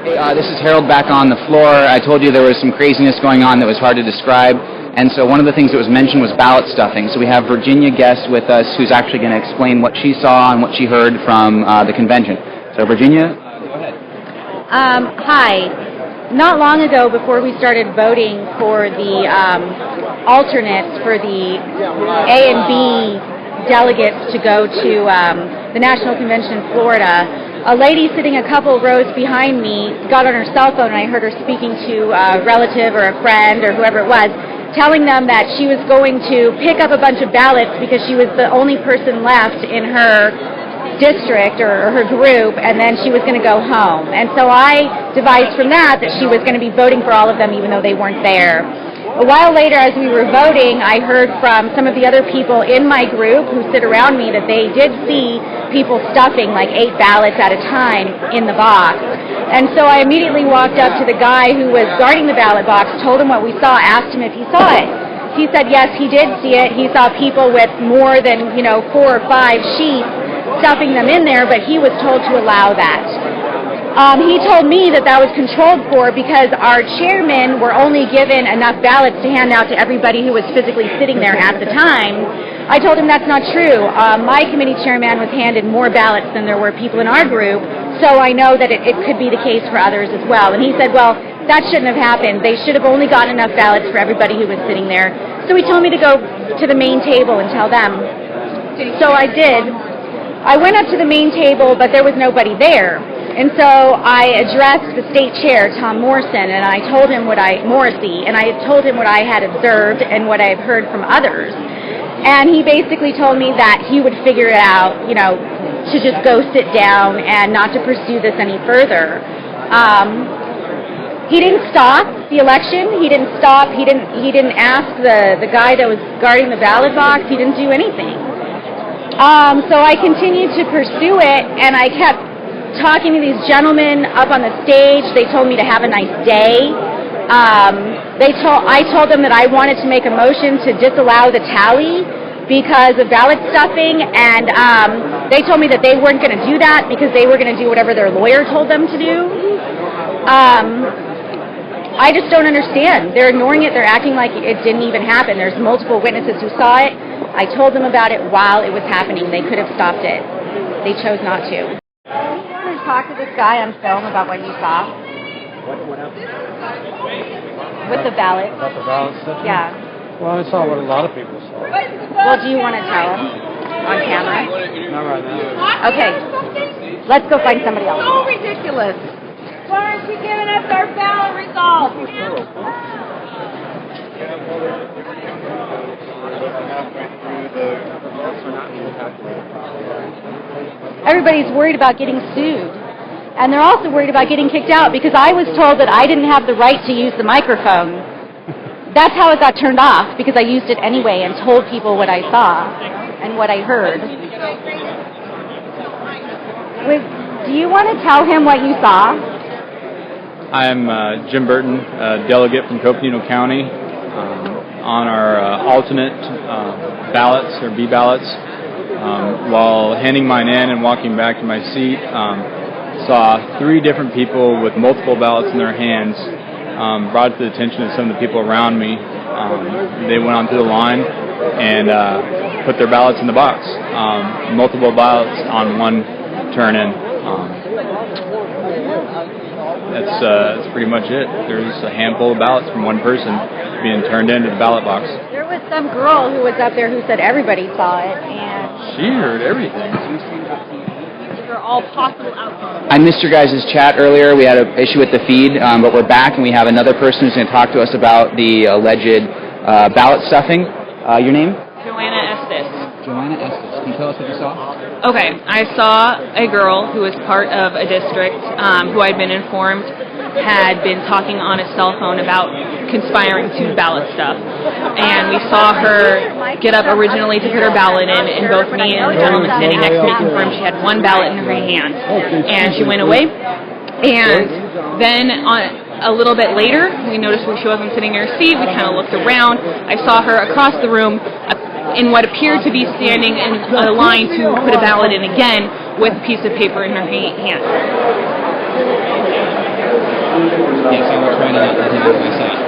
Hey, this is Harold back on the floor. I told you there was some craziness going on that was hard to describe, and so one of the things that was mentioned was ballot stuffing. So we have Virginia Guest with us, who's actually going to explain what she saw and what she heard from the convention. So Virginia, go ahead. Hi. Not long ago, before we started voting for the alternates for the A and B delegates to go to the National Convention in Florida, a lady sitting a couple rows behind me got on her cell phone, and I heard her speaking to a relative or a friend or whoever it was, telling them that she was going to pick up a bunch of ballots because she was the only person left in her district or her group, and then she was going to go home. And so I devised from that she was going to be voting for all of them even though they weren't there. A while later, as we were voting, I heard from some of the other people in my group who sit around me that they did see people stuffing like 8 ballots at a time in the box. And so I immediately walked up to the guy who was guarding the ballot box, told him what we saw, asked him if he saw it. He said yes, he did see it. He saw people with more than 4 or 5 sheets stuffing them in there, but he was told to allow that. He told me that was controlled for because our chairmen were only given enough ballots to hand out to everybody who was physically sitting there at the time. I told him that's not true. My committee chairman was handed more ballots than there were people in our group, so I know that it could be the case for others as well. And he said, well, that shouldn't have happened. They should have only gotten enough ballots for everybody who was sitting there. So he told me to go to the main table and tell them. So I did. I went up to the main table, but there was nobody there. And so I addressed the state chair, Tom Morrison, and I told him what I had observed and what I had heard from others. And he basically told me that he would figure it out, to just go sit down and not to pursue this any further. He didn't stop the election. He didn't stop. He didn't ask the guy that was guarding the ballot box. He didn't do anything. So I continued to pursue it, and I kept talking to these gentlemen up on the stage. They told me to have a nice day. I told them that I wanted to make a motion to disallow the tally because of ballot stuffing, and they told me that they weren't going to do that because they were going to do whatever their lawyer told them to do. I just don't understand. They're ignoring it. They're acting like it didn't even happen. There's multiple witnesses who saw it. I told them about it while it was happening. They could have stopped it. They chose not to. Talk to this guy on film about what you saw. What happened? With the ballot. About the ballot stuff? Yeah. Well, I saw what a lot of people saw. Well, do you want to tell him on camera? Not right now. Okay. Let's go find somebody else. So ridiculous. Why aren't you giving us our ballot results? Everybody's worried about getting sued. And they're also worried about getting kicked out because I was told that I didn't have the right to use the microphone. That's how it got turned off, because I used it anyway and told people what I saw and what I heard. Do you want to tell him what you saw? I'm Jim Burton, delegate from Coconino County. On our alternate ballots, or B ballots, while handing mine in and walking back to my seat, saw 3 different people with multiple ballots in their hands. Brought it to the attention of some of the people around me. They went onto the line and put their ballots in the box. Multiple ballots on one turn-in. That's pretty much it. There's a handful of ballots from one person being turned into the ballot box. There was some girl who was up there who said everybody saw it, and she heard everything. These are all possible outcomes. I missed your guys' chat earlier. We had an issue with the feed, but we're back, and we have another person who's going to talk to us about the alleged ballot stuffing. Your name? Joanna Estes. Joanna Estes. Can you tell us what you saw? Okay, I saw a girl who was part of a district who I'd been informed had been talking on a cell phone about conspiring to ballot stuff. And we saw her get up originally to put her ballot in, and both me and the gentleman standing next to me confirmed she had one ballot in her hand. And she went away. And then a little bit later, we noticed she wasn't sitting in her seat. We kind of looked around. I saw her across the room in what appeared to be standing in a line to put a ballot in again with a piece of paper in her hand. Yes, I will try to not let him into my sight.